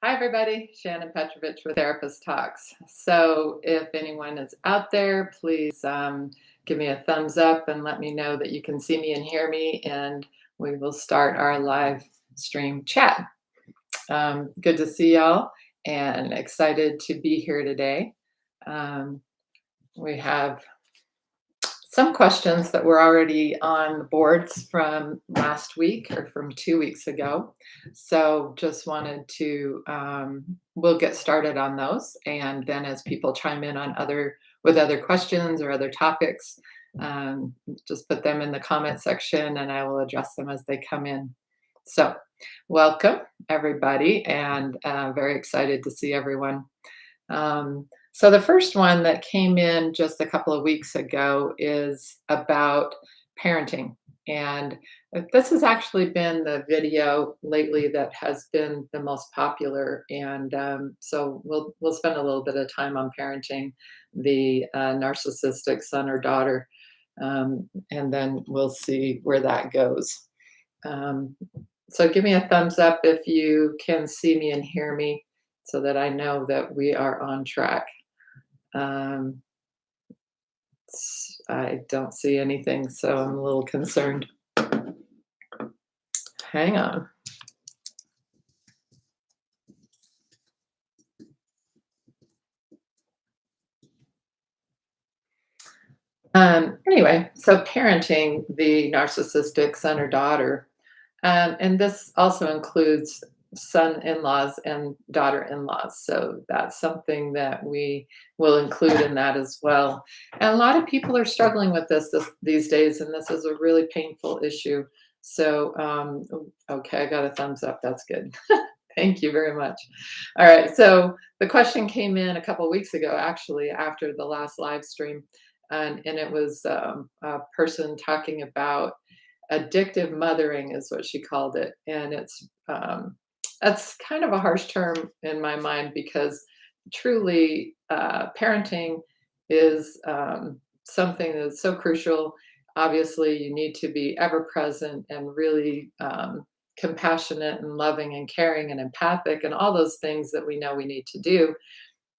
Hi, everybody. Shannon Petrovich with Therapist Talks. So, if anyone is out there, please give me a thumbs up and let me know that you can see me and hear me, and we will start our live stream chat. Good to see y'all and excited to be here today. We have some questions that were already on the boards from last week or from 2 weeks ago. So just wanted to, we'll get started on those. And then as people chime in on with other questions or other topics, just put them in the comment section and I will address them as they come in. So welcome everybody, and very excited to see everyone. So the first one that came in just a couple of weeks ago is about parenting. And this has actually been the video lately that has been the most popular. And so we'll spend a little bit of time on parenting the narcissistic son or daughter. And then we'll see where that goes. So give me a thumbs up if you can see me and hear me so that I know that we are on track. I don't see anything, so I'm a little concerned. Hang on. Anyway, so parenting the narcissistic son or daughter, and this also includes son-in-laws and daughter-in-laws. So that's something that we will include in that as well. And a lot of people are struggling with these days, and this is a really painful issue. So, okay, I got a thumbs up. That's good. Thank you very much. All right, so the question came in a couple of weeks ago, actually, after the last live stream, and it was a person talking about addictive mothering is what she called it. And that's kind of a harsh term in my mind because truly parenting is something that's so crucial. Obviously, you need to be ever present and really compassionate and loving and caring and empathic and all those things that we know we need to do.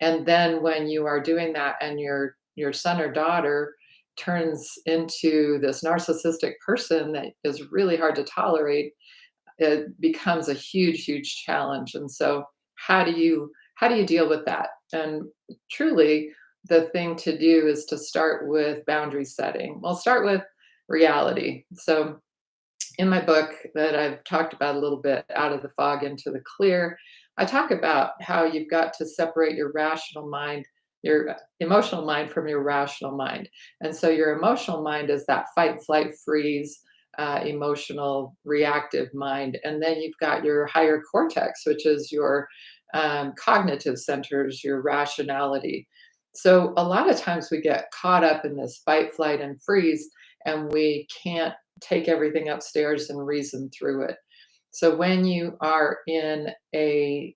And then when you are doing that and your son or daughter turns into this narcissistic person that is really hard to tolerate, it becomes a huge challenge. And so how do you deal with that? And truly the thing to do is to start with boundary setting. We'll start with reality. So in my book that I've talked about a little bit, Out of the Fog into the Clear, I talk about how you've got to separate your rational mind, your emotional mind from your rational mind. And so your emotional mind is that fight, flight, freeze, emotional, reactive mind. And then you've got your higher cortex, which is your cognitive centers, your rationality. So a lot of times we get caught up in this fight, flight, and freeze, and we can't take everything upstairs and reason through it. So when you are in a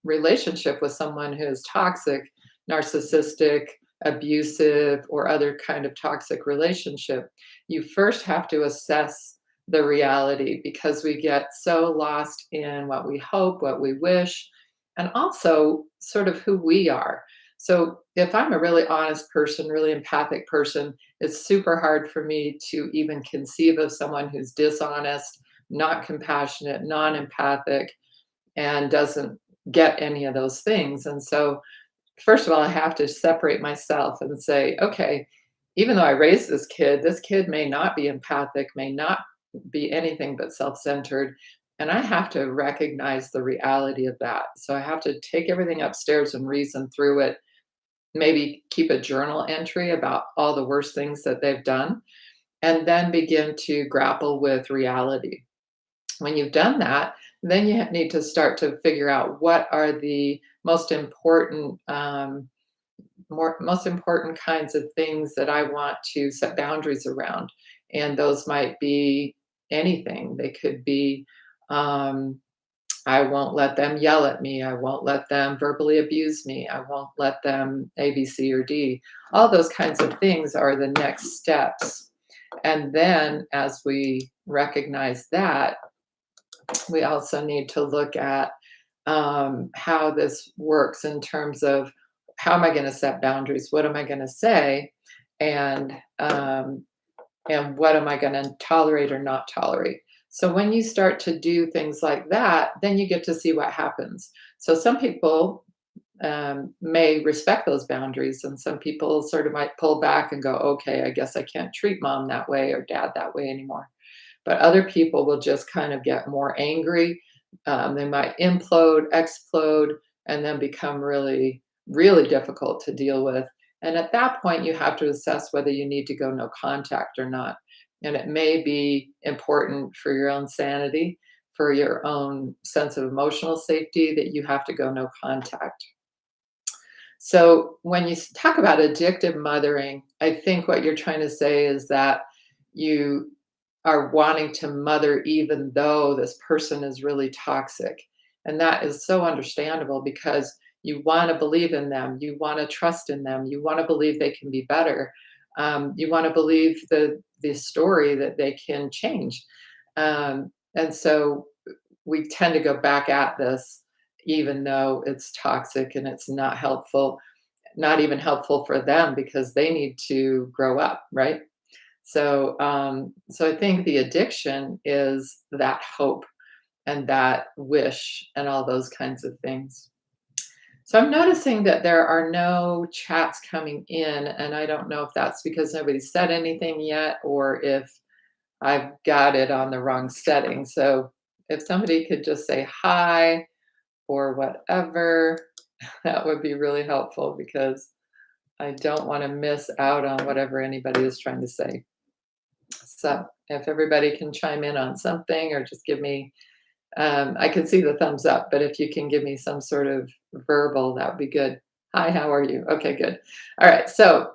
relationship with someone who is toxic, narcissistic, abusive, or other kind of toxic relationship, you first have to assess the reality because we get so lost in what we hope, what we wish, and also sort of who we are. So if I'm a really honest person, really empathic person, it's super hard for me to even conceive of someone who's dishonest, not compassionate, non-empathic, and doesn't get any of those things. And so, first of all, I have to separate myself and say, okay, even though I raised this kid may not be empathic, may not be anything but self-centered. And I have to recognize the reality of that. So I have to take everything upstairs and reason through it, maybe keep a journal entry about all the worst things that they've done, and then begin to grapple with reality. When you've done that, then you need to start to figure out what are the most important most important kinds of things that I want to set boundaries around. And those might be anything. They could be I won't let them yell at me. I won't let them verbally abuse me. I won't let them A, B, C, or D. All those kinds of things are the next steps. And then as we recognize that, we also need to look at how this works in terms of how am I going to set boundaries? What am I going to say? And um, and what am I going to tolerate or not tolerate? So when you start to do things like that, then you get to see what happens. So some people may respect those boundaries, and some people sort of might pull back and go, okay, I guess I can't treat mom that way or dad that way anymore. But other people will just kind of get more angry. They might implode, explode, and then become really, really difficult to deal with. And at that point, you have to assess whether you need to go no contact or not. And it may be important for your own sanity, for your own sense of emotional safety, that you have to go no contact. So when you talk about addictive mothering, I think what you're trying to say is that you are wanting to mother even though this person is really toxic. And that is so understandable because you want to believe in them, you want to trust in them, you want to believe they can be better. You want to believe the story that they can change. And so we tend to go back at this even though it's toxic and it's not helpful, not even helpful for them because they need to grow up, right? So I think the addiction is that hope and that wish and all those kinds of things. So I'm noticing that there are no chats coming in, and I don't know if that's because nobody said anything yet or if I've got it on the wrong setting. So if somebody could just say hi or whatever, that would be really helpful because I don't want to miss out on whatever anybody is trying to say. So if everybody can chime in on something or just give me, I can see the thumbs up, but if you can give me some sort of verbal, that would be good. Hi, how are you? Okay, good. All right. So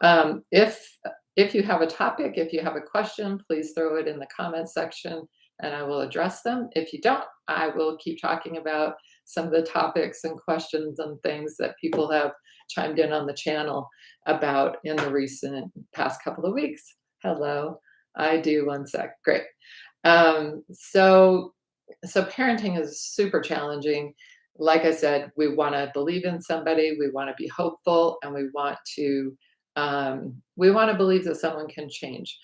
if you have a topic, if you have a question, please throw it in the comments section and I will address them. If you don't, I will keep talking about some of the topics and questions and things that people have chimed in on the channel about in the recent past couple of weeks. Hello. I do. One sec. Great. Um, so, so parenting is super challenging. Like I said, we want to believe in somebody, we want to be hopeful, and we want to believe that someone can change.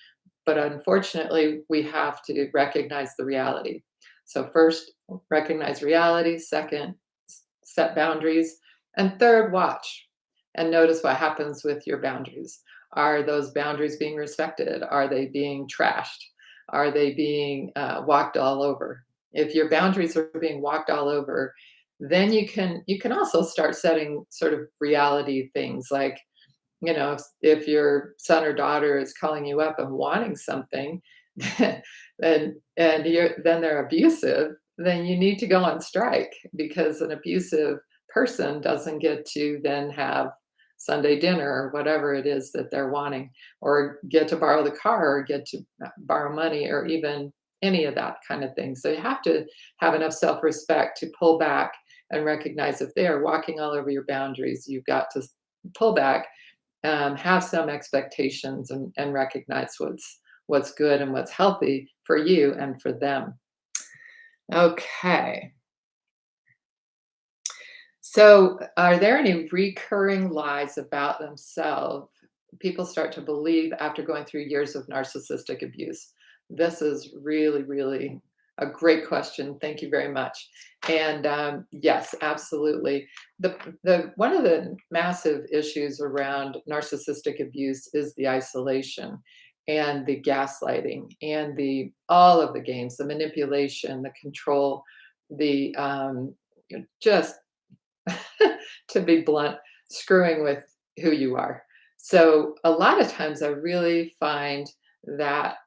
But unfortunately, we have to recognize the reality. So first, recognize reality. Second, set boundaries. And third, watch and notice what happens with your boundaries. Are those boundaries being respected? Are they being trashed? Are they being walked all over? If your boundaries are being walked all over, then you can also start setting sort of reality things like, if your son or daughter is calling you up and wanting something, then they're abusive, then you need to go on strike because an abusive person doesn't get to then have Sunday dinner or whatever it is that they're wanting, or get to borrow the car or get to borrow money or even any of that kind of thing. So you have to have enough self-respect to pull back and recognize if they are walking all over your boundaries, you've got to pull back, have some expectations, and recognize what's good and what's healthy for you and for them. Okay. So, are there any recurring lies about themselves people start to believe after going through years of narcissistic abuse? This is really, really a great question. Thank you very much. And yes, absolutely. The one of the massive issues around narcissistic abuse is the isolation and the gaslighting and the all of the games, the manipulation, the control, the just to be blunt, screwing with who you are. So a lot of times I really find that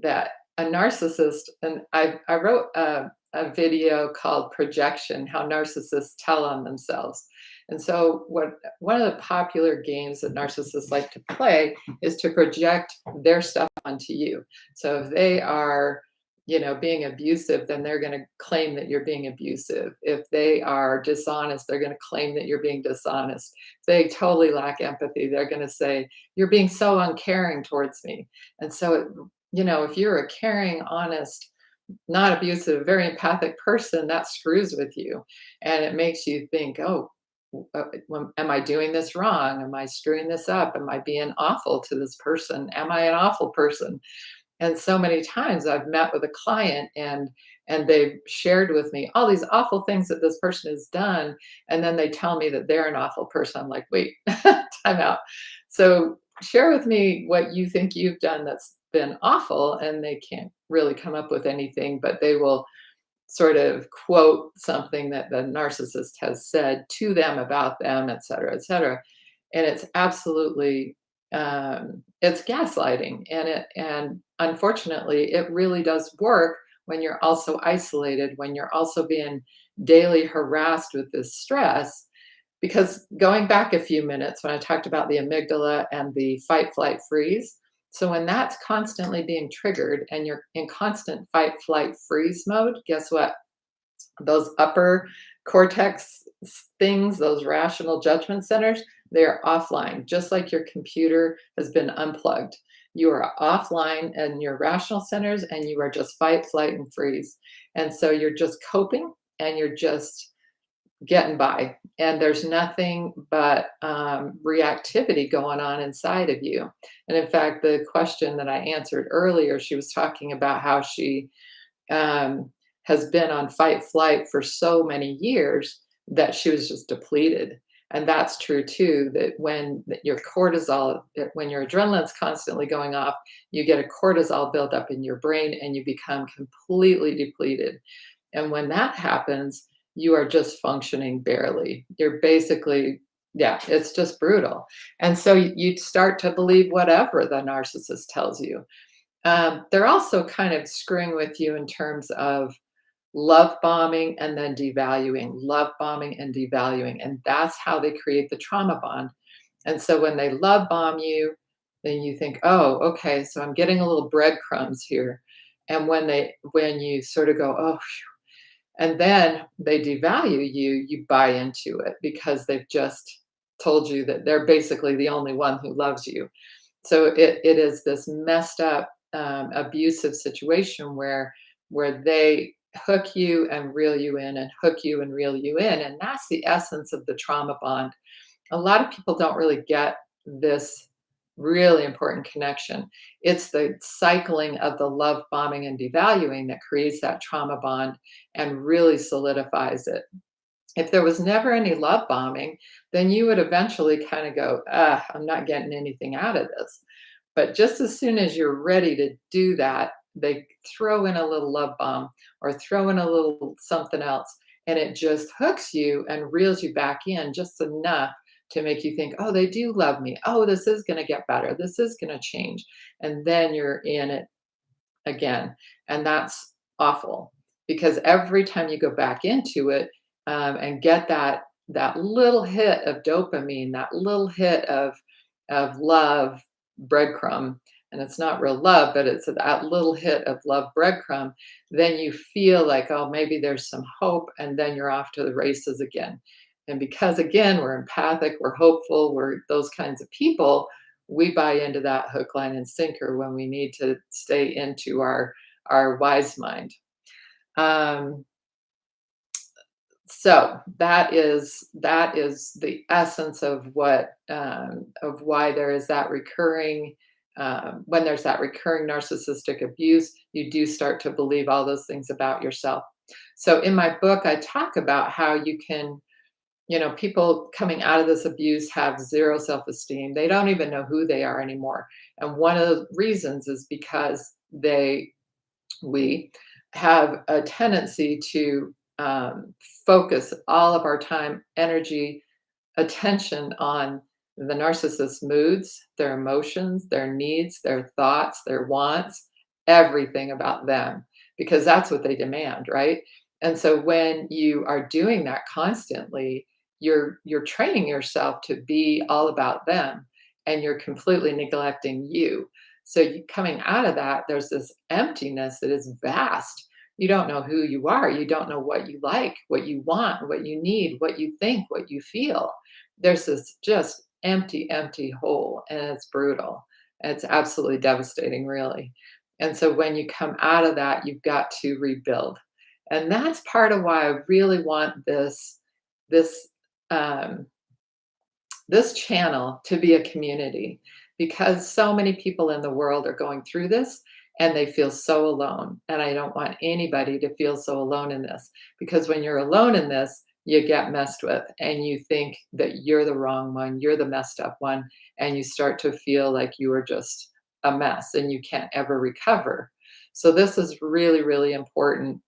that a narcissist, and I wrote a video called Projection, How Narcissists Tell on Themselves. And so what one of the popular games that narcissists like to play is to project their stuff onto you. So if they are being abusive, then they're going to claim that you're being abusive. If they are dishonest, they're going to claim that you're being dishonest. If they totally lack empathy, they're going to say, you're being so uncaring towards me. And so, if you're a caring, honest, not abusive, a very empathic person, that screws with you. And it makes you think, oh, am I doing this wrong? Am I screwing this up? Am I being awful to this person? Am I an awful person? And so many times I've met with a client and they've shared with me all these awful things that this person has done, and then they tell me that they're an awful person. I'm like, wait, time out. So share with me what you think you've done that's been awful, and they can't really come up with anything, but they will sort of quote something that the narcissist has said to them about them, et cetera, et cetera. And it's absolutely it's gaslighting. And unfortunately, it really does work when you're also isolated, when you're also being daily harassed with this stress. Because going back a few minutes, when I talked about the amygdala and the fight, flight, freeze, so when that's constantly being triggered and you're in constant fight, flight, freeze mode, guess what? Those upper cortex things, those rational judgment centers, they are offline, just like your computer has been unplugged. You are offline in your rational centers and you are just fight, flight, and freeze. And so you're just coping and you're just getting by. And there's nothing but reactivity going on inside of you. And in fact, the question that I answered earlier, she was talking about how she um, has been on fight flight for so many years that she was just depleted. And that's true too, that when your cortisol, when your adrenaline's constantly going off, you get a cortisol buildup in your brain and you become completely depleted. And when that happens, you are just functioning barely. You're basically, yeah, it's just brutal. And so you start to believe whatever the narcissist tells you. They're also kind of screwing with you in terms of love bombing and then devaluing, love bombing and devaluing. And that's how they create the trauma bond. And so when they love bomb you, then you think, oh, okay, so I'm getting a little breadcrumbs here. And when you sort of go, oh, and then they devalue you, you buy into it because they've just told you that they're basically the only one who loves you. So it is this messed up abusive situation where they hook you and reel you in and hook you and reel you in, and that's the essence of the trauma bond. A lot of people don't really get this really important connection. It's the cycling of the love bombing and devaluing that creates that trauma bond and really solidifies it. If there was never any love bombing, then you would eventually kind of go, ah, I'm not getting anything out of this. But just as soon as you're ready to do that, they throw in a little love bomb or throw in a little something else, and it just hooks you and reels you back in just enough to make you think, oh, they do love me. Oh, this is going to get better. This is going to change. And then you're in it again. And that's awful because every time you go back into it and get that little hit of dopamine, that little hit of love breadcrumb, and it's not real love, but it's that little hit of love breadcrumb, then you feel like, oh, maybe there's some hope, and then you're off to the races again. And because again, we're empathic, we're hopeful, we're those kinds of people, we buy into that hook, line, and sinker when we need to stay into our wise mind. Um, so that is the essence of what of why there is that recurring when there's that recurring narcissistic abuse, you do start to believe all those things about yourself. So in my book, I talk about how you can, people coming out of this abuse have zero self-esteem. They don't even know who they are anymore. And one of the reasons is because we have a tendency to focus all of our time, energy, attention on the narcissist's moods, their emotions, their needs, their thoughts, their wants, everything about them, because that's what they demand, right? And so when you are doing that constantly, you're training yourself to be all about them and you're completely neglecting you. So coming out of that, there's this emptiness that is vast. You don't know who you are. You don't know what you like, what you want, what you need, what you think, what you feel. There's this just empty, empty hole, and it's brutal. It's absolutely devastating, really. And so when you come out of that, you've got to rebuild. And that's part of why I really want this um, this channel to be a community, because so many people in the world are going through this and they feel so alone. And I don't want anybody to feel so alone in this, because when you're alone in this, you get messed with and you think that you're the wrong one, you're the messed up one, and you start to feel like you are just a mess and you can't ever recover. So, this is really, really important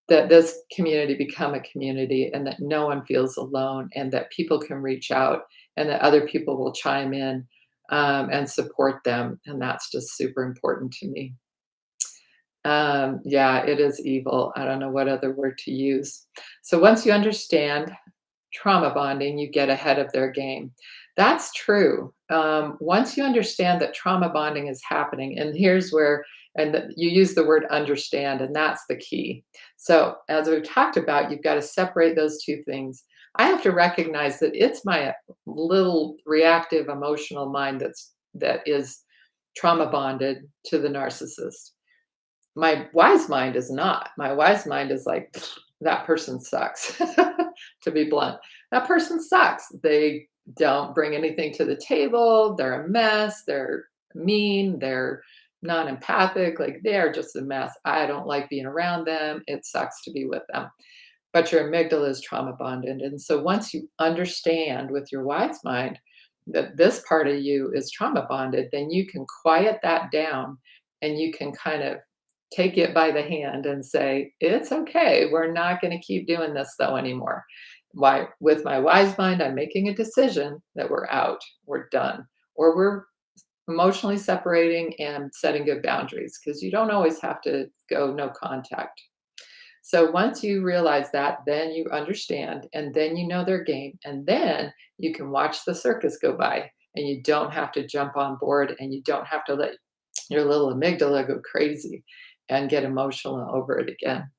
that this community become a community and that no one feels alone and that people can reach out and that other people will chime in and support them. And that's just super important to me. Yeah, it is evil. I don't know what other word to use. So once you understand trauma bonding, you get ahead of their game. That's true. Once you understand that trauma bonding is happening, and here's where, you use the word understand, and that's the key. So, as we've talked about, you've got to separate those two things. I have to recognize that it's my little reactive emotional mind that is trauma bonded to the narcissist. My wise mind is not. My wise mind is like, "Pfft, that person sucks," to be blunt. That person sucks. They don't bring anything to the table. They're a mess. They're mean. They're non empathic. Like, they're just a mess. I don't like being around them. It sucks to be with them. But your amygdala is trauma bonded. And so once you understand with your wise mind that this part of you is trauma bonded, then you can quiet that down and you can kind of take it by the hand and say, it's okay. We're not going to keep doing this though anymore. Why, with my wise mind, I'm making a decision that we're out, we're done, or we're emotionally separating and setting good boundaries, because you don't always have to go no contact. So once you realize that, then you understand and then you know their game. And then you can watch the circus go by and you don't have to jump on board and you don't have to let your little amygdala go crazy and get emotional over it again.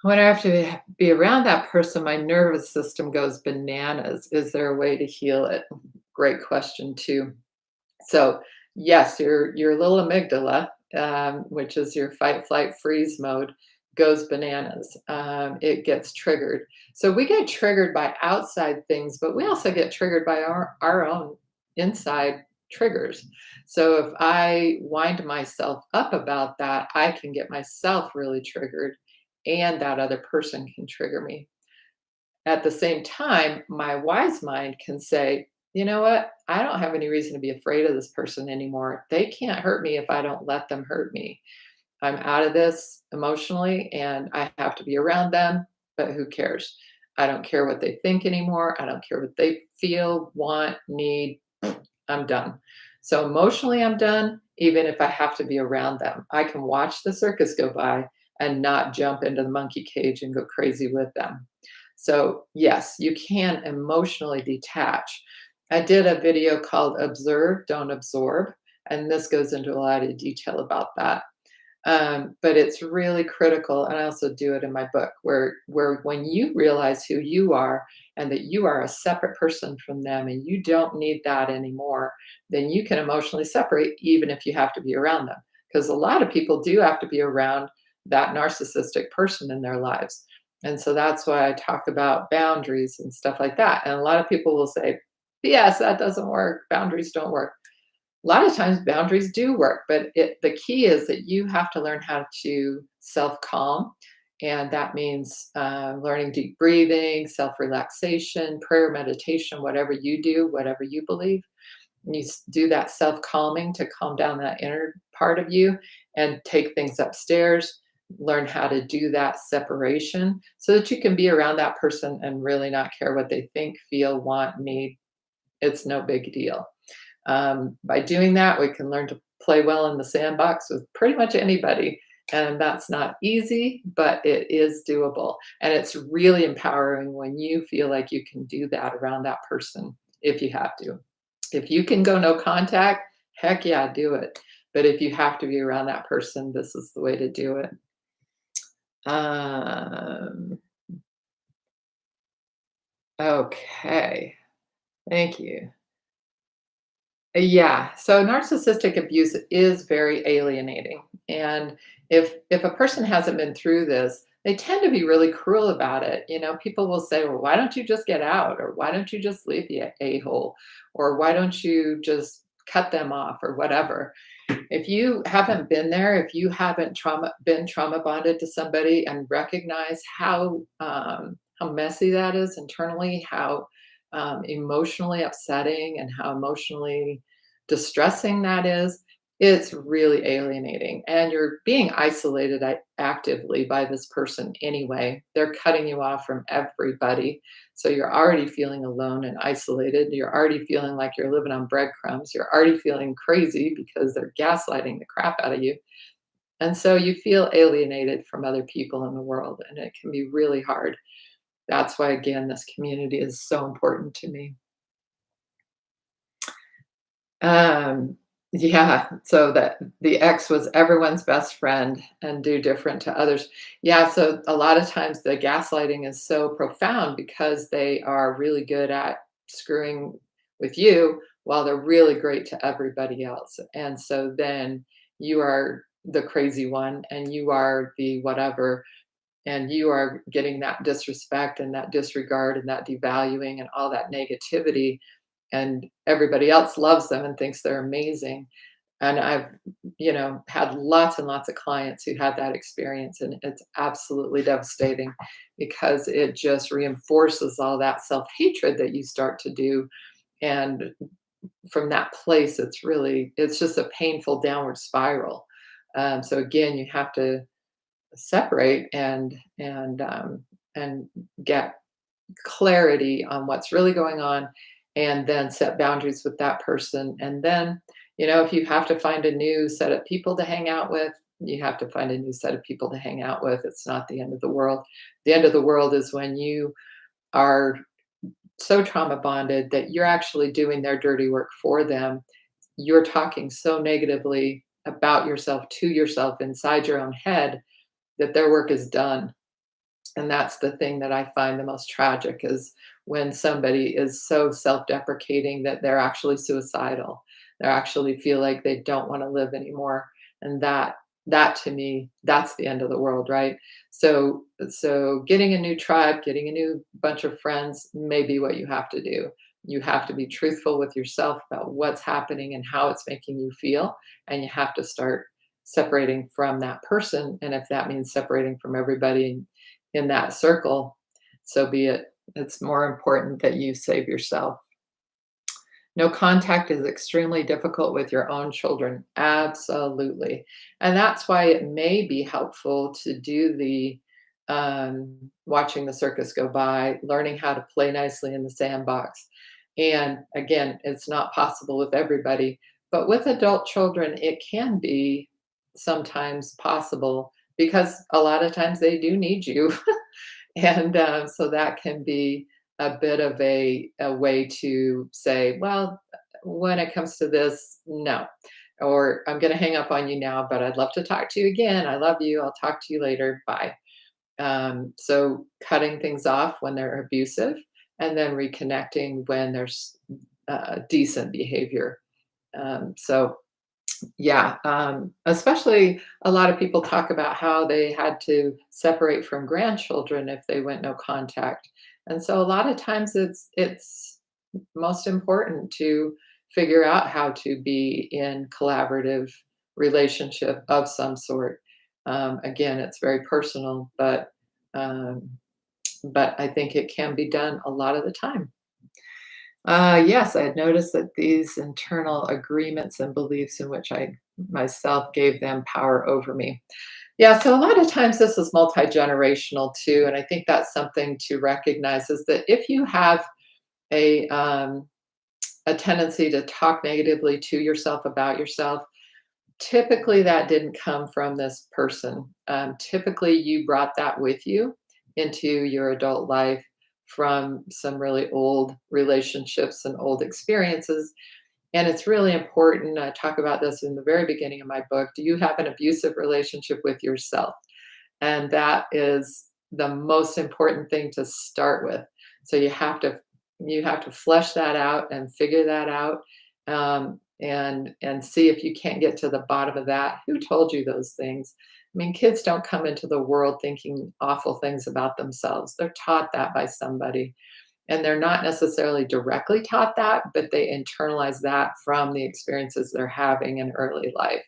When I have to be around that person, my nervous system goes bananas. Is there a way to heal it? Great question, too. So, yes, your little amygdala, which is your fight, flight, freeze mode, goes bananas. It gets triggered. So we get triggered by outside things, but we also get triggered by our own inside triggers. So if I wind myself up about that, I can get myself really triggered, and that other person can trigger me. At the same time, my wise mind can say, you know what? I don't have any reason to be afraid of this person anymore. They can't hurt me if I don't let them hurt me. I'm out of this emotionally and I have to be around them, but who cares? I don't care what they think anymore. I don't care what they feel, want, need. I'm done. So emotionally, I'm done, even if I have to be around them. I can watch the circus go by and not jump into the monkey cage and go crazy with them. So, yes, you can emotionally detach. I did a video called Observe, Don't Absorb, and this goes into a lot of detail about that. But it's really critical, and I also do it in my book, where when you realize who you are and that you are a separate person from them and you don't need that anymore, then you can emotionally separate even if you have to be around them. Because a lot of people do have to be around that narcissistic person in their lives. And so that's why I talk about boundaries and stuff like that. And a lot of people will say, yes, that doesn't work. Boundaries don't work. A lot of times boundaries do work, but the key is that you have to learn how to self-calm, and that means, learning deep breathing, self-relaxation, prayer, meditation, whatever you do, whatever you believe. You do that self-calming to calm down that inner part of you and take things upstairs, learn how to do that separation so that you can be around that person and really not care what they think, feel, want, need. It's no big deal. By doing that, we can learn to play well in the sandbox with pretty much anybody. And that's not easy, but it is doable. And it's really empowering when you feel like you can do that around that person if you have to. If you can go no contact, heck yeah, do it. But if you have to be around that person, this is the way to do it. Um, okay. Thank you. Yeah. So narcissistic abuse is very alienating. And if a person hasn't been through this, they tend to be really cruel about it. People will say, well, why don't you just get out? Or why don't you just leave the a-hole? Or why don't you just cut them off or whatever? If you haven't been there, if you haven't been trauma bonded to somebody and recognize how messy that is internally, how emotionally upsetting and how emotionally distressing that is, it's really alienating. And you're being isolated actively by this person anyway. They're cutting you off from everybody. So you're already feeling alone and isolated. You're already feeling like you're living on breadcrumbs. You're already feeling crazy because they're gaslighting the crap out of you. And so you feel alienated from other people in the world, and it can be really hard. That's why, again, this community is so important to me. Um, yeah, so that the ex was everyone's best friend and do different to others. Yeah, so a lot of times the gaslighting is so profound because they are really good at screwing with you while they're really great to everybody else. And so then you are the crazy one and you are the whatever, and you are getting that disrespect and that disregard and that devaluing and all that negativity, and everybody else loves them and thinks they're amazing. And I've, had lots and lots of clients who had that experience, and it's absolutely devastating because it just reinforces all that self-hatred that you start to do. And from that place, it's just a painful downward spiral. So again, you have to separate and get clarity on what's really going on, and then set boundaries with that person. And then, if you have to find a new set of people to hang out with, you have to find a new set of people to hang out with. It's not the end of the world. The end of the world is when you are so trauma bonded that you're actually doing their dirty work for them. You're talking so negatively about yourself to yourself inside your own head that their work is done. And that's the thing that I find the most tragic, is when somebody is so self-deprecating that they're actually suicidal. They actually feel like they don't want to live anymore. And that to me, that's the end of the world, right? So getting a new tribe, getting a new bunch of friends may be what you have to do. You have to be truthful with yourself about what's happening and how it's making you feel. And you have to start separating from that person. And if that means separating from everybody in that circle, so be it. It's more important that you save yourself. No contact is extremely difficult with your own children. Absolutely. And that's why it may be helpful to do the watching the circus go by, learning how to play nicely in the sandbox. And again, it's not possible with everybody, but with adult children, it can be sometimes possible because a lot of times they do need you. And so that can be a bit of a way to say, well, when it comes to this, no. Or I'm going to hang up on you now, but I'd love to talk to you again. I love you. I'll talk to you later. Bye. So cutting things off when they're abusive, and then reconnecting when there's decent behavior. So yeah, especially a lot of people talk about how they had to separate from grandchildren if they went no contact. And so a lot of times it's most important to figure out how to be in collaborative relationship of some sort. Again, it's very personal, um, but I think it can be done a lot of the time. Yes, I had noticed that these internal agreements and beliefs in which I myself gave them power over me. Yeah, so a lot of times this is multi-generational too, and I think that's something to recognize, is that if you have a um, a tendency to talk negatively to yourself about yourself, typically that didn't come from this person. Typically, you brought that with you into your adult life from some really old relationships and old experiences. And it's really important. I talk about this in the very beginning of my book. Do you have an abusive relationship with yourself? And that is the most important thing to start with. So you have to flesh that out and figure that out. and see if you can't get to the bottom of that. Who told you those things? I mean, kids don't come into the world thinking awful things about themselves. They're taught that by somebody. And they're not necessarily directly taught that, but they internalize that from the experiences they're having in early life.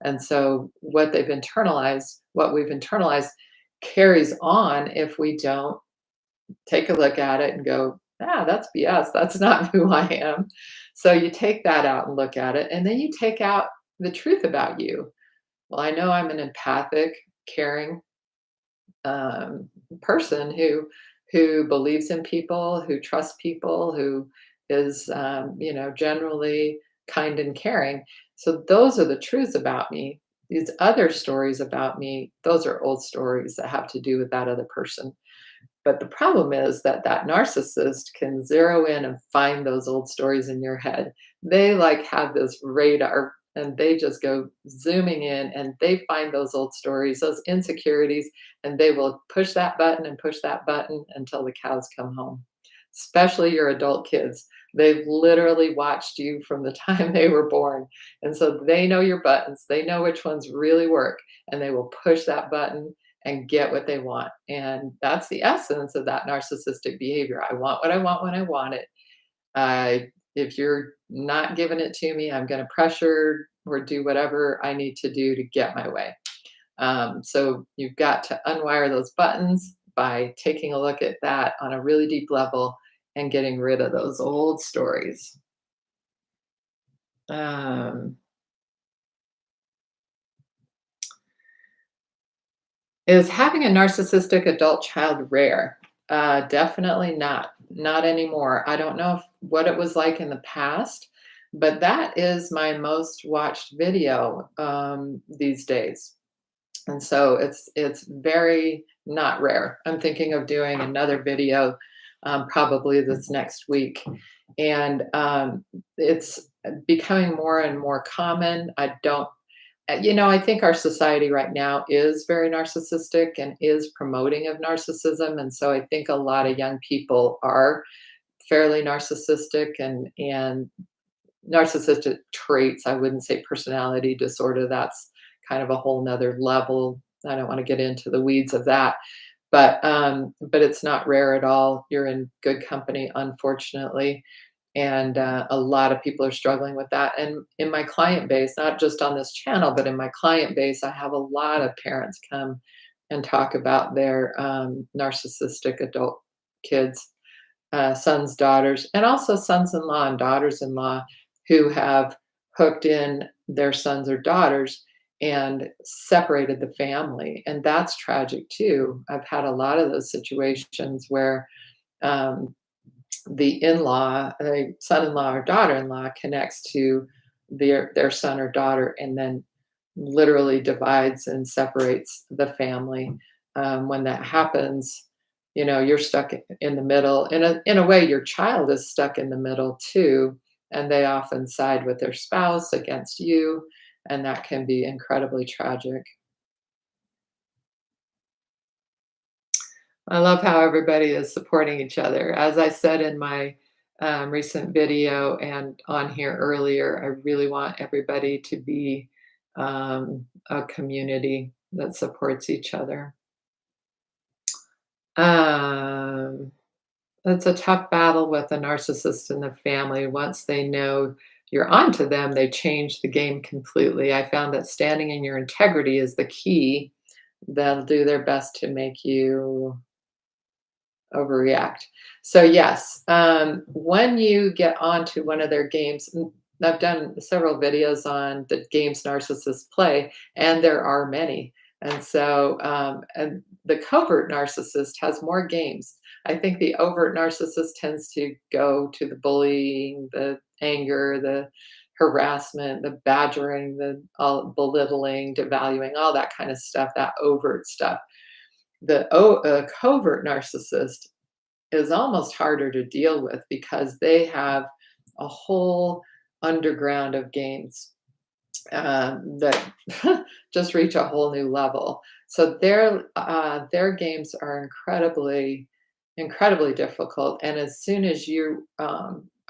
And so what we've internalized carries on if we don't take a look at it and go, ah, that's BS. That's not who I am. So you take that out and look at it, and then you take out the truth about you. Well, I know I'm an empathic, caring person who believes in people, who trusts people, who is generally kind and caring. So those are the truths about me. These other stories about me, those are old stories that have to do with that other person. But the problem is that that narcissist can zero in and find those old stories in your head. They like have this radar and they just go zooming in and they find those old stories, those insecurities, and they will push that button and push that button until the cows come home. Especially your adult kids. They've literally watched you from the time they were born. And so they know your buttons. They know which ones really work, and they will push that button and get what they want. And that's the essence of that narcissistic behavior. I want what I want when I want it. If you're not giving it to me, I'm going to pressure or do whatever I need to do to get my way. So you've got to unwire those buttons by taking a look at that on a really deep level and getting rid of those old stories. Um, Is having a narcissistic adult child rare? Definitely not. Not anymore. I don't know what it was like in the past, but that is my most watched video these days. And so it's very not rare. I'm thinking of doing another video probably this next week, and it's becoming more and more common. I don't I think our society right now is very narcissistic and is promoting of narcissism. And so I think a lot of young people are fairly narcissistic and narcissistic traits. I wouldn't say personality disorder. That's kind of a whole nother level. I don't want to get into the weeds of that. But it's not rare at all. You're in good company, unfortunately. And a lot of people are struggling with that. And in my client base, not just on this channel, but in my client base, I have a lot of parents come and talk about their narcissistic adult kids, sons, daughters, and also sons-in-law and daughters-in-law who have hooked in their sons or daughters and separated the family. And that's tragic too. I've had a lot of those situations where um, the in-law, son-in-law or daughter-in-law connects to their son or daughter and then literally divides and separates the family. When that happens, you're stuck in the middle. In a way, your child is stuck in the middle too, and they often side with their spouse against you, and that can be incredibly tragic. I love how everybody is supporting each other. As I said in my recent video and on here earlier, I really want everybody to be a community that supports each other. Um, it's a tough battle with a narcissist in the family. Once they know you're onto them, they change the game completely. I found that standing in your integrity is the key. They'll do their best to make you overreact. So yes, when you get onto one of their games, I've done several videos on the games narcissists play, and there are many. And so, and the covert narcissist has more games. I think the overt narcissist tends to go to the bullying, the anger, the harassment, the badgering, the all belittling, devaluing, all that kind of stuff, that overt stuff. The covert narcissist is almost harder to deal with because they have a whole underground of games that just reach a whole new level. So their games are incredibly, incredibly difficult. And as soon as you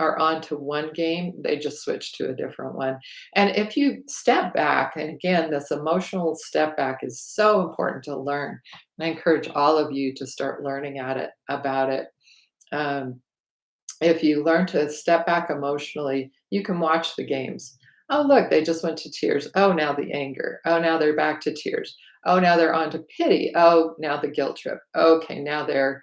are on to one game, they just switch to a different one. And if you step back, and again, this emotional step back is so important to learn. And I encourage all of you to start learning at it about it. Um, if you learn to step back emotionally, you can watch the games. Oh, look, they just went to tears. Oh, now the anger. Oh, now they're back to tears. Oh, now they're on to pity. Oh, now the guilt trip. Okay, now they're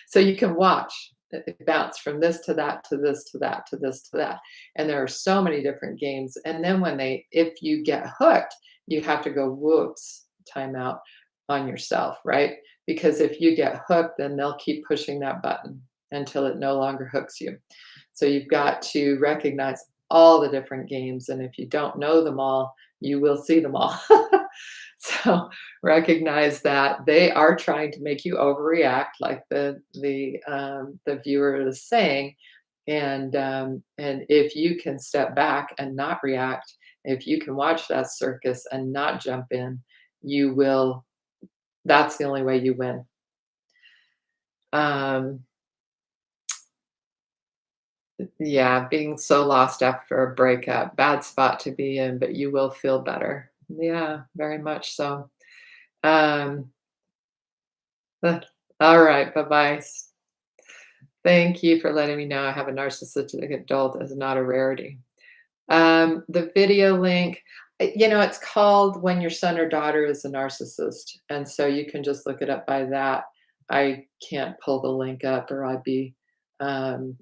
so you can watch it bounce from this to that to this to that to this to that. And there are so many different games. And then if you get hooked, you have to go, whoops, time out on yourself, right? Because if you get hooked, then they'll keep pushing that button until it no longer hooks you. So you've got to recognize all the different games. And if you don't know them all, you will see them all. So recognize that they are trying to make you overreact, like the viewer is saying, and if you can step back and not react, if you can watch that circus and not jump in, you will. That's the only way you win. Um, yeah, being so lost after a breakup, bad spot to be in, but you will feel better. Yeah, very much so. Um, all right, bye bye. Thank you for letting me know I have a narcissistic adult is not a rarity. The video link, it's called When Your Son or Daughter is a Narcissist. And so you can just look it up by that. I can't pull the link up or um,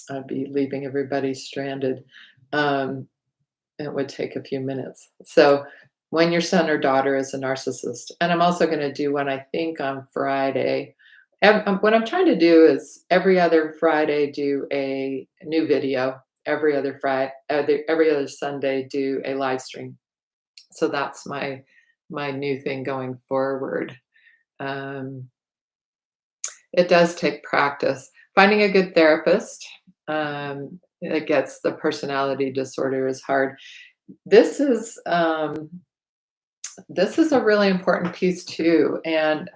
I'd be leaving everybody stranded. Um, it would take a few minutes. So when your son or daughter is a narcissist. And I'm also going to do one, I think, on Friday. What I'm trying to do is every other Friday do a new video. Every other Friday, every other Sunday do a live stream. So that's my new thing going forward. Um, it does take practice. Finding a good therapist that gets the personality disorder is hard. This is um, this is a really important piece too, and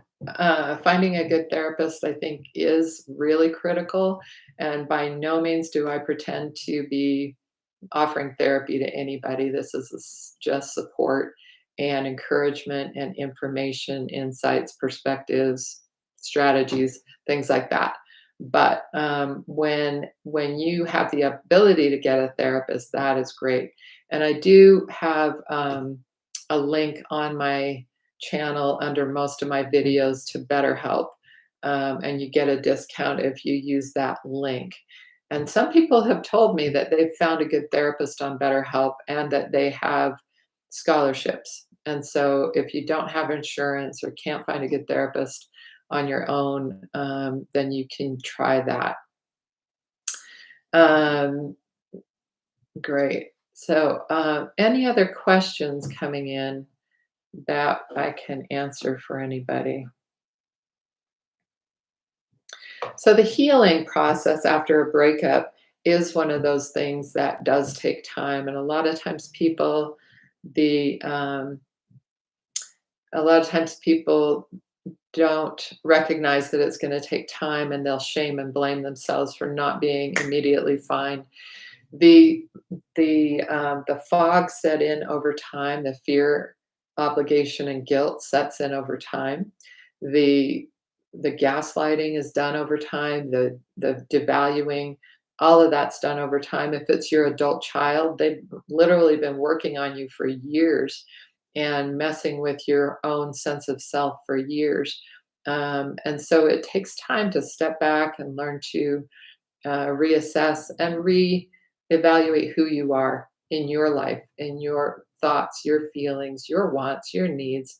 finding a good therapist, I think, is really critical. And by no means do I pretend to be offering therapy to anybody. This is just support and encouragement and information, insights, perspectives, strategies, things like that. But when you have the ability to get a therapist, that is great. And I do have a link on my channel under most of my videos to BetterHelp, and you get a discount if you use that link. And some people have told me that they've found a good therapist on BetterHelp and that they have scholarships. And so if you don't have insurance or can't find a good therapist on your own, then you can try that. Um, Great. So, any other questions coming in that I can answer for anybody? So the healing process after a breakup is one of those things that does take time, and the a lot of times people don't recognize that it's going to take time, and they'll shame and blame themselves for not being immediately fine. The the fog set in over time. The fear, obligation, and guilt sets in over time. The the gaslighting is done over time. The devaluing, all of that's done over time. If it's your adult child, they've literally been working on you for years and messing with your own sense of self for years. And so it takes time to step back and learn to reassess and re-evaluate who you are in your life, in your thoughts, your feelings, your wants, your needs,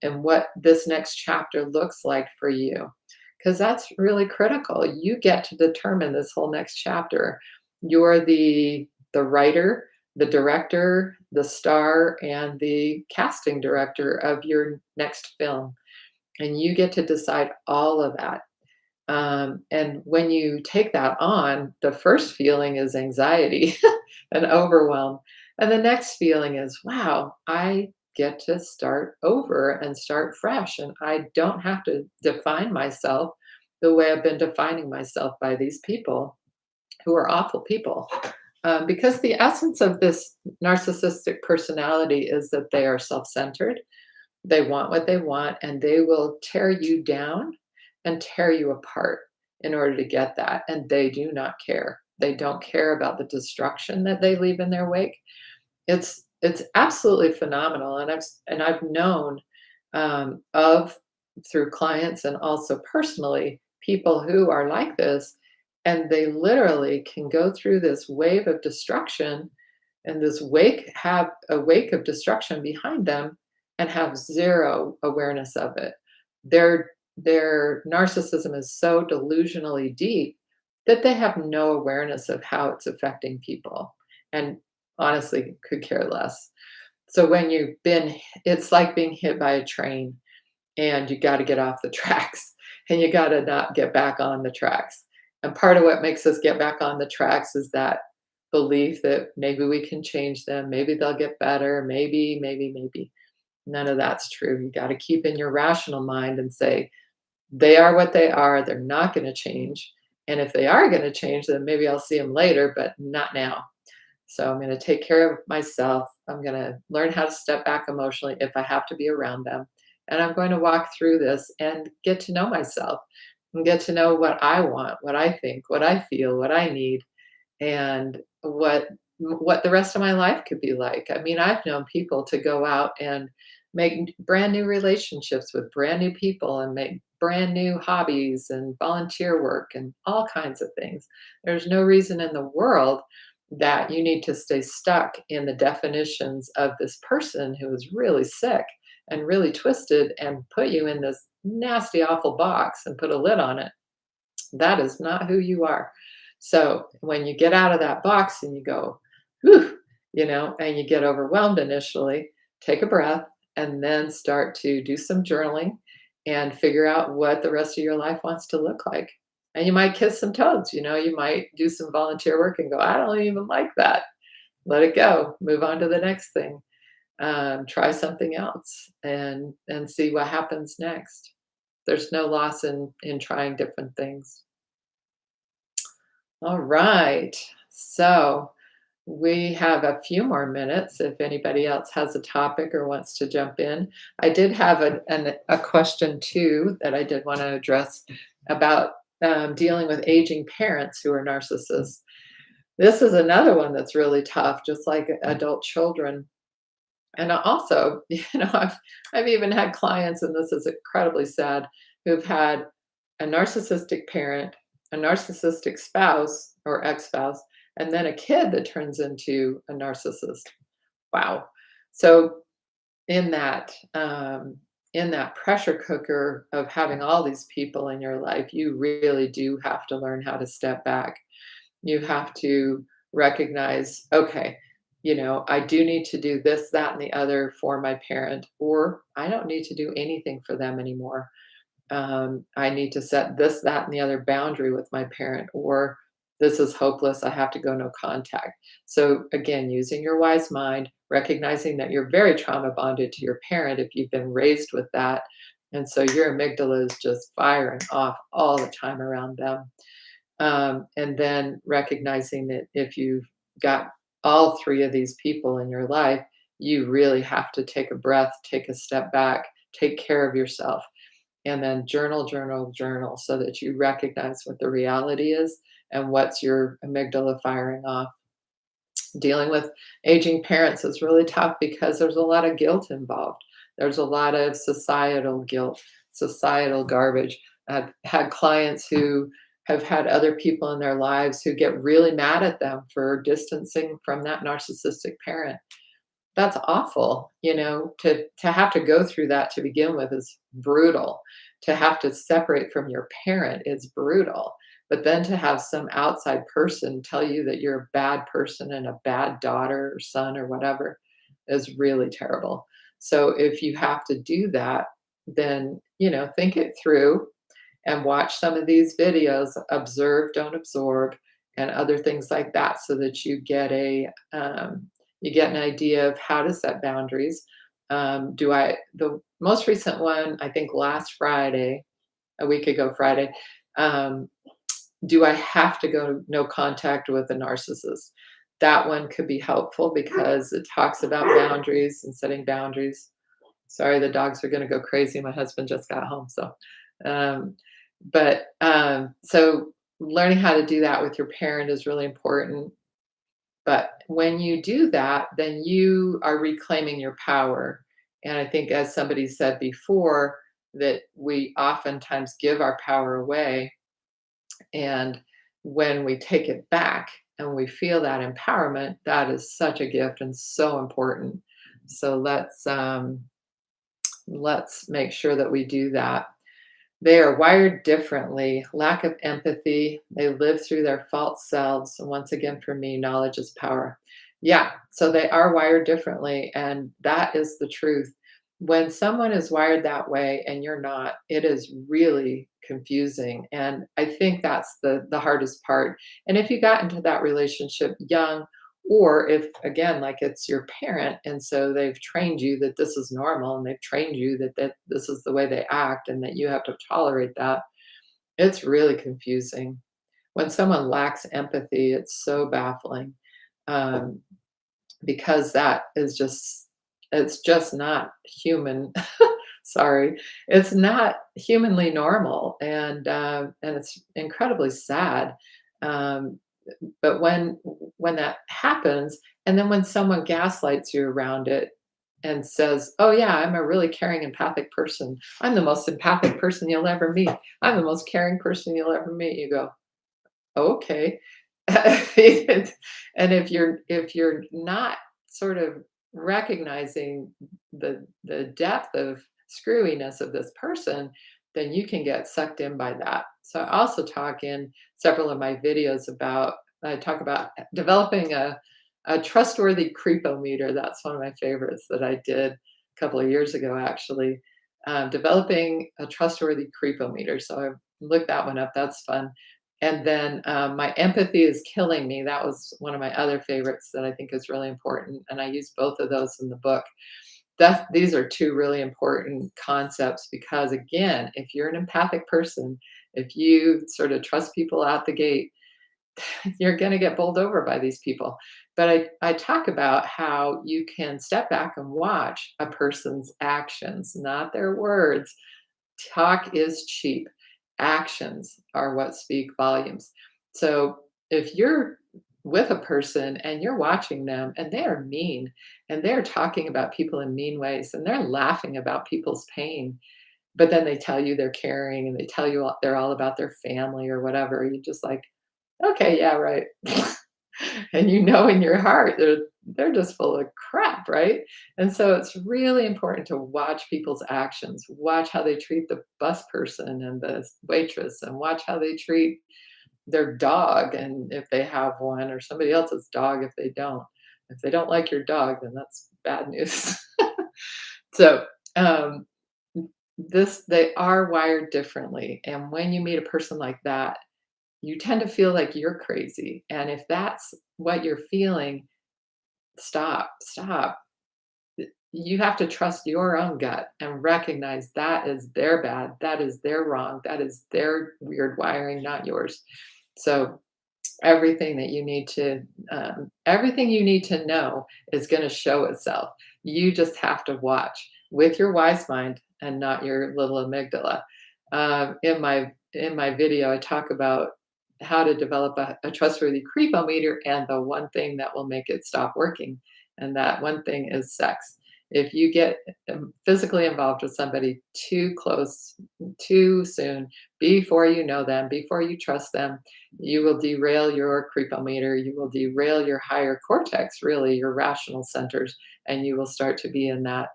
and what this next chapter looks like for you. Because that's really critical. You get to determine this whole next chapter. You're the writer, the director, the star, and the casting director of your next film. And you get to decide all of that. And when you take that on, the first feeling is anxiety and overwhelm. And the next feeling is, wow, I get to start over and start fresh. And I don't have to define myself the way I've been defining myself by these people. who are awful people. Because the essence of this narcissistic personality is that they are self centered, they want what they want, and they will tear you down and tear you apart in order to get that. And they do not care. They don't care about the destruction that they leave in their wake. It's absolutely phenomenal, and I've known of through clients and also personally people who are like this, and they literally can go through this wave of destruction and this wake have a wake of destruction behind them and have zero awareness of it. Their narcissism is so delusionally deep that they have no awareness of how it's affecting people, and honestly could care less. So when you've been it's like being hit by a train and you gotta get off the tracks and you gotta not get back on the tracks. And part of what makes us get back on the tracks is that belief that maybe we can change them, maybe they'll get better, maybe. None of that's true. You gotta keep in your rational mind and say, they are what they are, they're not gonna change. And if they are gonna change, then maybe I'll see them later, but not now. So I'm going to take care of myself. I'm going to learn how to step back emotionally if I have to be around them. And I'm going to walk through this and get to know myself and get to know what I want, what I think, what I feel, what I need, and what the rest of my life could be like. I mean, I've known people to go out and make brand new relationships with brand new people and make brand new hobbies and volunteer work and all kinds of things. There's no reason in the world that you need to stay stuck in the definitions of this person who is really sick and really twisted and put you in this nasty, awful box and put a lid on it. That is not who you are. So when you get out of that box and you go, whew, and you get overwhelmed initially, take a breath and then start to do some journaling and figure out what the rest of your life wants to look like. And you might kiss some toads, you might do some volunteer work and go, I don't even like that. Let it go. Move on to the next thing. Try something else and see what happens next. There's no loss in trying different things. All right. So we have a few more minutes if anybody else has a topic or wants to jump in. I did have a question too that I did want to address about dealing with aging parents who are narcissists. This is another one that's really tough, just like adult children. And also, I've even had clients, and this is incredibly sad, who've had a narcissistic parent, a narcissistic spouse or ex-spouse, and then a kid that turns into a narcissist. Wow. So in that in that pressure cooker of having all these people in your life, you really do have to learn how to step back. You have to recognize, okay, I do need to do this, that, and the other for my parent, or I don't need to do anything for them anymore. I need to set this, that, and the other boundary with my parent, or this is hopeless. I have to go no contact. So, again, using your wise mind, recognizing that you're very trauma bonded to your parent if you've been raised with that. And so your amygdala is just firing off all the time around them. And then recognizing that if you've got all three of these people in your life, you really have to take a breath, take a step back, take care of yourself, and then journal, journal, journal so that you recognize what the reality is and what's your amygdala firing off. Dealing with aging parents is really tough because there's a lot of guilt involved. There's a lot of societal guilt, societal garbage. I've had clients who have had other people in their lives who get really mad at them for distancing from that narcissistic parent. That's awful, to have to go through that to begin with is brutal. To have to separate from your parent is brutal. But then to have some outside person tell you that you're a bad person and a bad daughter or son or whatever is really terrible. So if you have to do that, then, think it through and watch some of these videos, observe, don't absorb, and other things like that so that you get an idea of how to set boundaries. The most recent one, I think last Friday, a week ago Friday, um, Do I have to go no contact with a narcissist? That one could be helpful because it talks about boundaries and setting boundaries. Sorry, the dogs are gonna go crazy. My husband just got home, so, um, so learning how to do that with your parent is really important. But when you do that, then you are reclaiming your power. And I think, as somebody said before, that we oftentimes give our power away. And when we take it back and we feel that empowerment, that is such a gift and so important. So let's make sure that we do that. They are wired differently, lack of empathy. They live through their false selves. And once again, for me, knowledge is power. Yeah, so they are wired differently. And that is the truth. When someone is wired that way and you're not, it is really confusing. And I think that's the hardest part. And if you got into that relationship young, or if, again, like it's your parent, and so they've trained you that this is normal, and they've trained you that this is the way they act and that you have to tolerate that, it's really confusing. When someone lacks empathy, it's so baffling, um, because that is it's just not human. Sorry, it's not humanly normal, and it's incredibly sad. Um, but when that happens, and then when someone gaslights you around it and says, "Oh yeah, I'm a really caring, empathic person. I'm the most empathic person you'll ever meet. I'm the most caring person you'll ever meet." You go, "Okay." And if you're not sort of recognizing the depth of screwiness of this person, then you can get sucked in by that. So I also talk in several of my videos about I talk about developing a trustworthy creepometer. That's one of my favorites that I did a couple of years ago, actually. Developing a trustworthy creepometer. So I looked that one up. That's fun. And then my empathy is killing me. That was one of my other favorites that I think is really important. And I use both of those in the book. These are two really important concepts because, again, if you're an empathic person, if you sort of trust people out the gate, you're going to get bowled over by these people. But I talk about how you can step back and watch a person's actions, not their words. Talk is cheap. Actions are what speak volumes. So if you're with a person and you're watching them and they are mean and they're talking about people in mean ways and they're laughing about people's pain, but then they tell you they're caring and they tell you they're all about their family or whatever, you just like, okay, yeah, right. And you know in your heart they're just full of crap, right? And so it's really important to watch people's actions, watch how they treat the bus person and the waitress, and watch how they treat their dog, and if they have one, or somebody else's dog if they don't. If they don't like your dog, then that's bad news. So, um, this they are wired differently, and when you meet a person like that, you tend to feel like you're crazy. And if that's what you're feeling, stop, stop. You have to trust your own gut and recognize that is their bad, that is their wrong, that is their weird wiring, not yours. So everything you need to know is going to show itself. You just have to watch with your wise mind and not your little amygdala. In my video, I talk about how to develop a trustworthy creepometer and the one thing that will make it stop working, and that one thing is sex. If you get physically involved with somebody too close, too soon, before you know them, before you trust them, you will derail your creepometer. You will derail your higher cortex, really, your rational centers, and you will start to be in that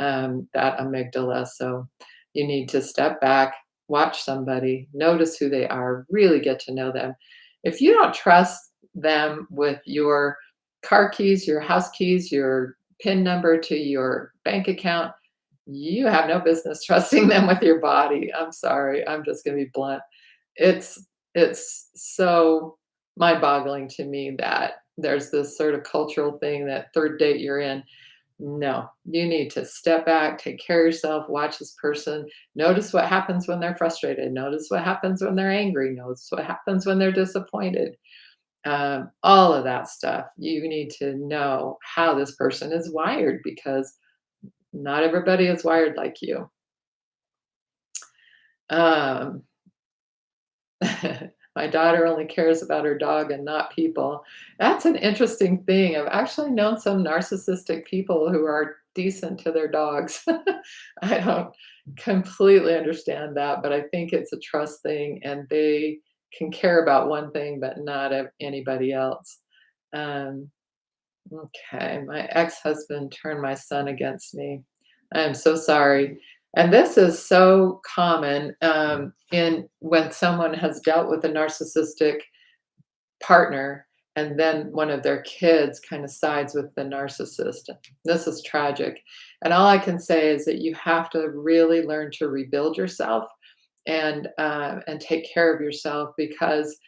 amygdala. So you need to step back, watch somebody, notice who they are, really get to know them. If you don't trust them with your car keys, your house keys, your PIN number to your bank account, you have no business trusting them with your body. I'm sorry. I'm just going to be blunt. It's it's so mind-boggling to me that there's this sort of cultural thing that third date you're in. No, you need to step back, take care of yourself, watch this person, notice what happens when they're frustrated, notice what happens when they're angry, notice what happens when they're disappointed. All of that stuff. You need to know how this person is wired because not everybody is wired like you. Um, my daughter only cares about her dog and not people. That's an interesting thing. I've actually known some narcissistic people who are decent to their dogs. I don't completely understand that, but I think it's a trust thing and they can care about one thing, but not anybody else. Um, Okay, my ex-husband turned my son against me. I am so sorry. And this is so common in when someone has dealt with a narcissistic partner and then one of their kids kind of sides with the narcissist. This is tragic. And all I can say is that you have to really learn to rebuild yourself and take care of yourself because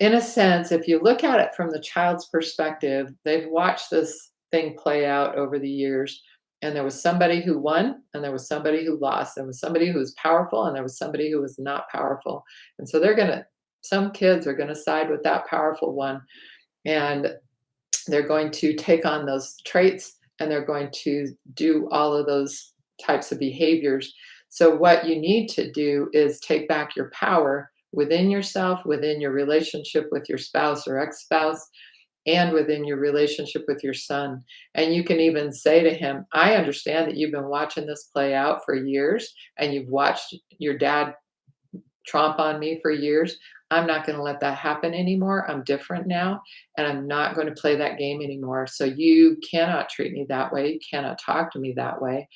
in a sense, if you look at it from the child's perspective, they've watched this thing play out over the years. And there was somebody who won, and there was somebody who lost. There was somebody who was powerful, and there was somebody who was not powerful. And so some kids are going to side with that powerful one. And they're going to take on those traits and they're going to do all of those types of behaviors. So, what you need to do is take back your power within yourself, within your relationship with your spouse or ex spouse, and within your relationship with your son. And you can even say to him, I understand that you've been watching this play out for years and you've watched your dad tromp on me for years. I'm not going to let that happen anymore. I'm different now, and I'm not going to play that game anymore. So you cannot treat me that way. You cannot talk to me that way.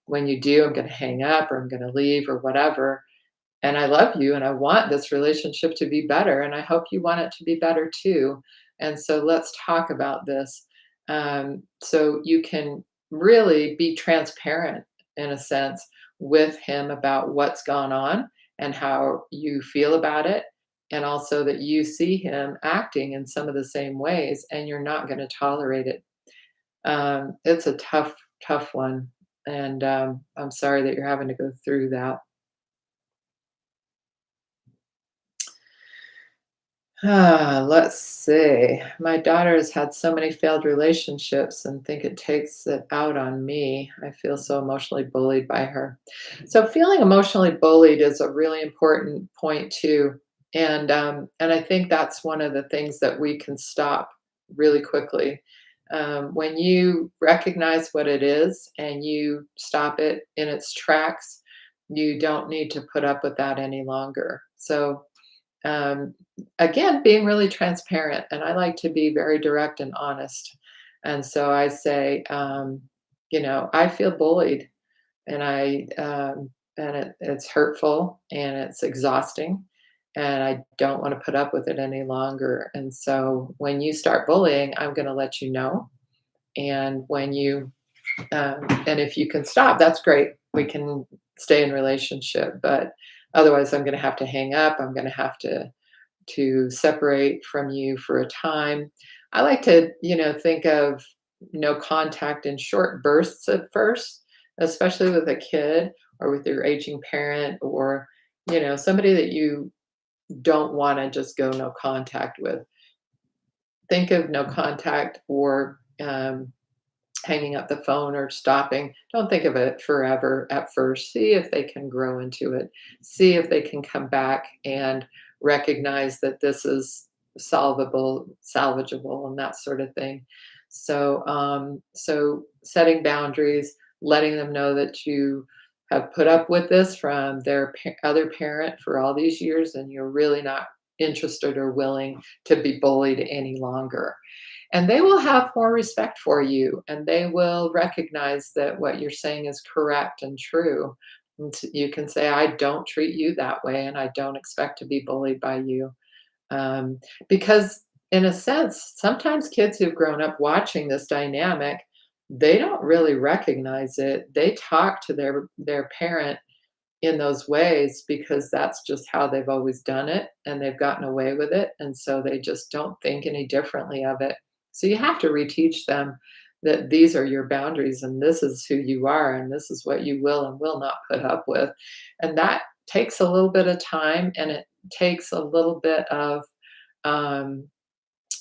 When you do, I'm going to hang up or I'm going to leave or whatever. And I love you and I want this relationship to be better. And I hope you want it to be better too. And so let's talk about this. So you can really be transparent in a sense with him about what's gone on and how you feel about it. And also that you see him acting in some of the same ways and you're not going to tolerate it. It's a tough one. And I'm sorry that you're having to go through that. Let's see. My daughter has had so many failed relationships and think it takes it out on me. I feel so emotionally bullied by her. So feeling emotionally bullied is a really important point too. And I think that's one of the things that we can stop really quickly. When you recognize what it is and you stop it in its tracks, you don't need to put up with that any longer. So um, again, being really transparent, and I like to be very direct and honest. And so I say, I feel bullied, and it's hurtful and it's exhausting, and I don't want to put up with it any longer. And so when you start bullying, I'm going to let you know. And and if you can stop, that's great. We can stay in relationship, but otherwise, I'm going to have to hang up. I'm going to have to separate from you for a time. I like to, think of no contact in short bursts at first, especially with a kid or with your aging parent or, somebody that you don't want to just go no contact with. Think of no contact or hanging up the phone or stopping. Don't think of it forever at first. See if they can grow into it. See if they can come back and recognize that this is solvable, salvageable, and that sort of thing. So setting boundaries, letting them know that you have put up with this from their other parent for all these years, and you're really not interested or willing to be bullied any longer, and they will have more respect for you and they will recognize that what you're saying is correct and true. And you can say, I don't treat you that way and I don't expect to be bullied by you. Because, in a sense, sometimes kids who've grown up watching this dynamic, they don't really recognize it. They talk to their parent in those ways because that's just how they've always done it and they've gotten away with it. And so they just don't think any differently of it. So you have to reteach them that these are your boundaries and this is who you are and this is what you will and will not put up with. And that takes a little bit of time and it takes a little bit of um,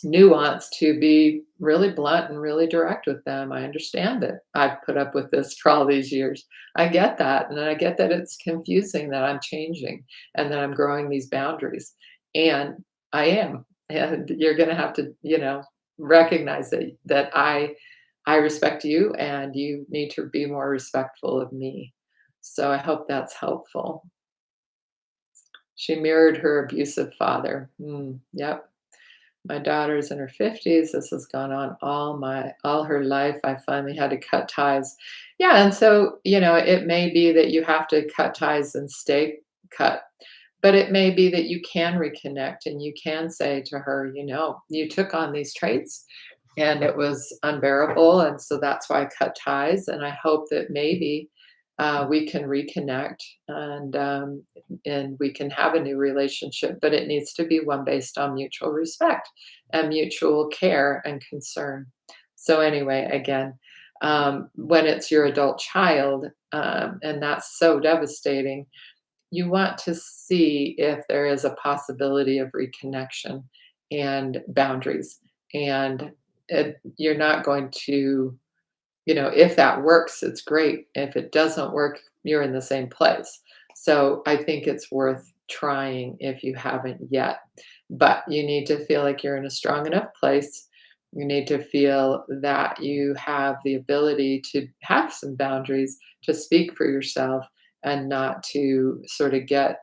nuance to be really blunt and really direct with them. I understand it. I've put up with this for all these years. I get that. And I get that it's confusing that I'm changing and that I'm growing these boundaries. And I am. And you're gonna have to, recognize that I respect you and you need to be more respectful of me. So I hope that's helpful. She mirrored her abusive father. Yep. My daughter's in her 50s. This has gone on all her life. I finally had to cut ties. Yeah, and so, it may be that you have to cut ties and stay cut. But it may be that you can reconnect and you can say to her, you took on these traits and it was unbearable. And so that's why I cut ties. And I hope that maybe we can reconnect and we can have a new relationship, but it needs to be one based on mutual respect and mutual care and concern. So, anyway, again, when it's your adult child, and that's so devastating, you want to see if there is a possibility of reconnection and boundaries. And you're not going to, if that works, it's great. If it doesn't work, you're in the same place. So I think it's worth trying if you haven't yet. But you need to feel like you're in a strong enough place. You need to feel that you have the ability to have some boundaries, to speak for yourself, and not to sort of get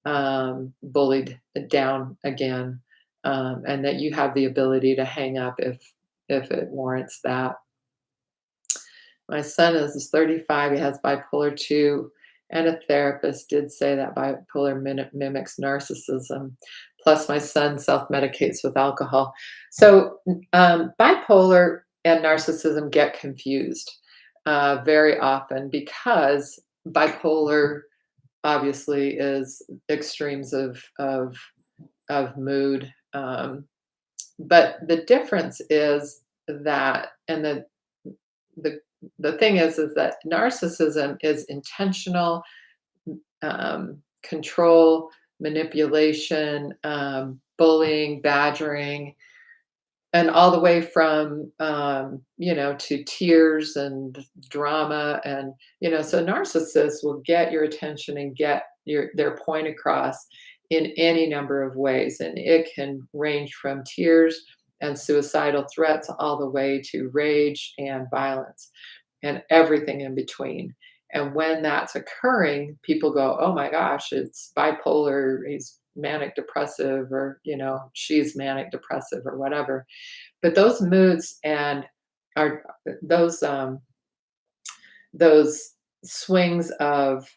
bullied down again, and that you have the ability to hang up if it warrants that. My son is 35, he has bipolar 2, and a therapist did say that bipolar mimics narcissism. Plus, my son self-medicates with alcohol. So, bipolar and narcissism get confused very often because bipolar obviously is extremes of mood. But the difference is that, and the the thing is that narcissism is intentional control, manipulation, bullying, badgering, and all the way from to tears and drama, and so narcissists will get your attention and get their point across in any number of ways, and it can range from tears and suicidal threats all the way to rage and violence and everything in between. And when that's occurring, people go, oh my gosh, it's bipolar, he's manic depressive, or she's manic depressive, or whatever. But those moods and are those swings of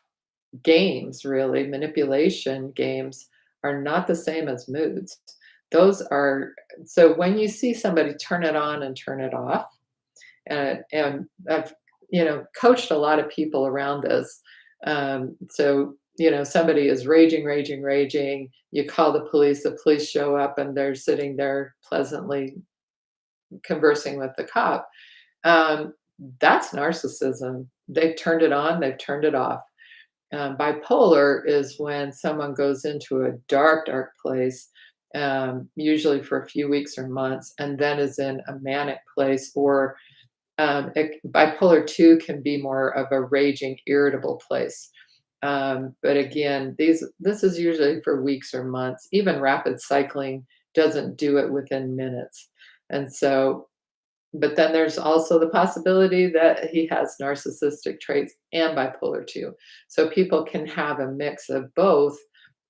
games, really manipulation games, are not the same as moods. Those are, so when you see somebody turn it on and turn it off, and I've coached a lot of people around this. So somebody is raging, raging, raging. You call the police. The police show up, and they're sitting there pleasantly conversing with the cop. Um, that's narcissism. They've turned it on. They've turned it off. Bipolar is when someone goes into a dark, dark place, usually for a few weeks or months, and then is in a manic place, or bipolar 2 can be more of a raging, irritable place. But again, this is usually for weeks or months. Even rapid cycling doesn't do it within minutes. And so, but then there's also the possibility that he has narcissistic traits and bipolar 2. So people can have a mix of both.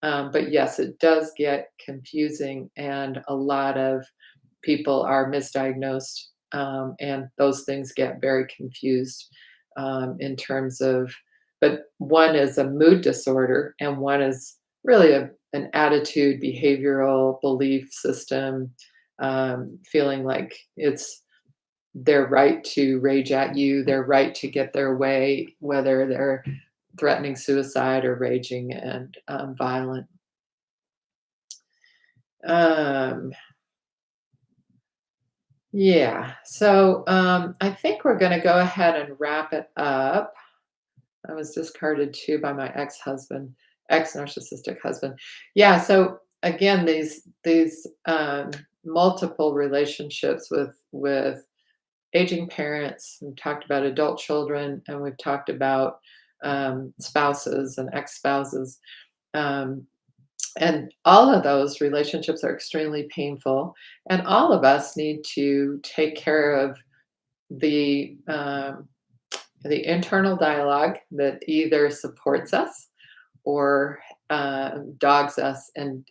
But yes, it does get confusing, and a lot of people are misdiagnosed, and those things get very confused in terms of, but one is a mood disorder, and one is really an attitude, behavioral belief system, feeling like it's their right to rage at you, their right to get their way, whether they're threatening suicide or raging and violent. Um, Yeah. So I think we're going to go ahead and wrap it up. I was discarded too by my ex-husband, ex-narcissistic husband. Yeah. So again, these multiple relationships with aging parents. We've talked about adult children, and we've talked about spouses and ex-spouses. Um, and all of those relationships are extremely painful, and all of us need to take care of the the internal dialogue that either supports us or dogs us and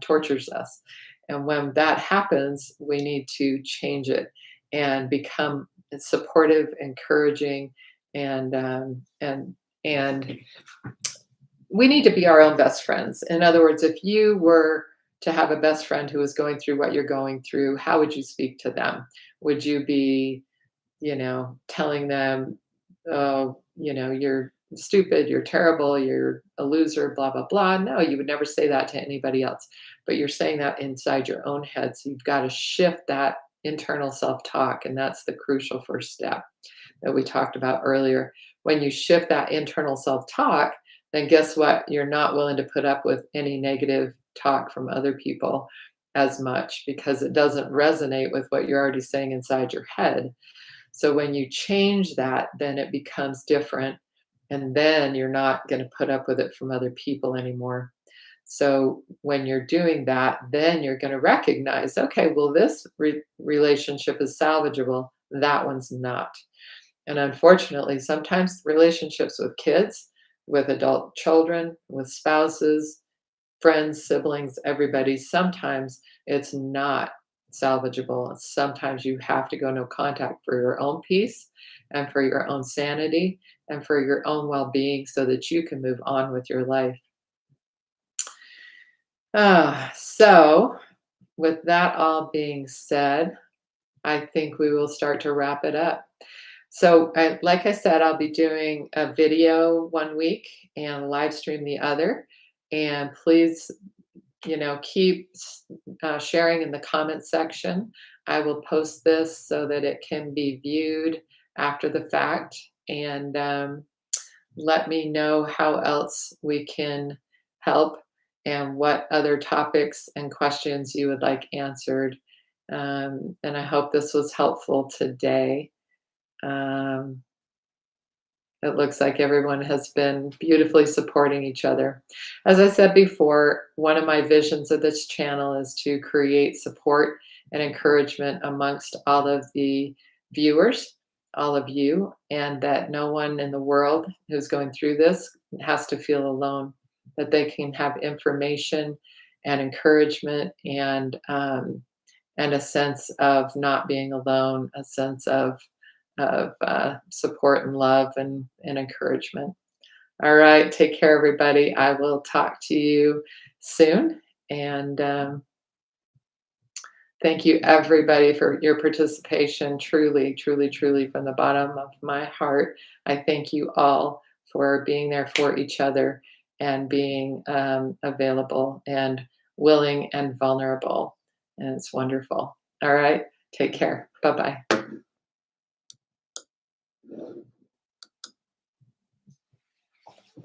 tortures us. And when that happens, we need to change it and become supportive, encouraging, and we need to be our own best friends. In other words, if you were to have a best friend who is going through what you're going through, how would you speak to them? Would you be, telling them, "Oh, you're stupid, you're terrible, you're a loser, blah, blah, blah." No, you would never say that to anybody else, but you're saying that inside your own head. So you've got to shift that internal self talk. And that's the crucial first step that we talked about earlier. When you shift that internal self talk, then guess what? You're not willing to put up with any negative talk from other people as much because it doesn't resonate with what you're already saying inside your head. So when you change that, then it becomes different. And then you're not going to put up with it from other people anymore. So when you're doing that, then you're going to recognize, okay, well, this relationship is salvageable. That one's not. And unfortunately, sometimes relationships with kids, with adult children, with spouses, friends, siblings, everybody, sometimes it's not salvageable. Sometimes you have to go no contact for your own peace and for your own sanity and for your own well being so that you can move on with your life. So, with that all being said, I think we will start to wrap it up. So, like I said, I'll be doing a video one week and live stream the other. And please, keep sharing in the comment section. I will post this so that it can be viewed after the fact. And let me know how else we can help and what other topics and questions you would like answered. And I hope this was helpful today. Um, it looks like everyone has been beautifully supporting each other. As I said before, one of my visions of this channel is to create support and encouragement amongst all of the viewers, all of you, and that no one in the world who's going through this has to feel alone, that they can have information and encouragement and a sense of not being alone, a sense of support and love and encouragement. All right, take care, everybody. I will talk to you soon. And thank you, everybody, for your participation. Truly, truly, truly, from the bottom of my heart, I thank you all for being there for each other and being available and willing and vulnerable. And it's wonderful. All right, take care. Bye bye.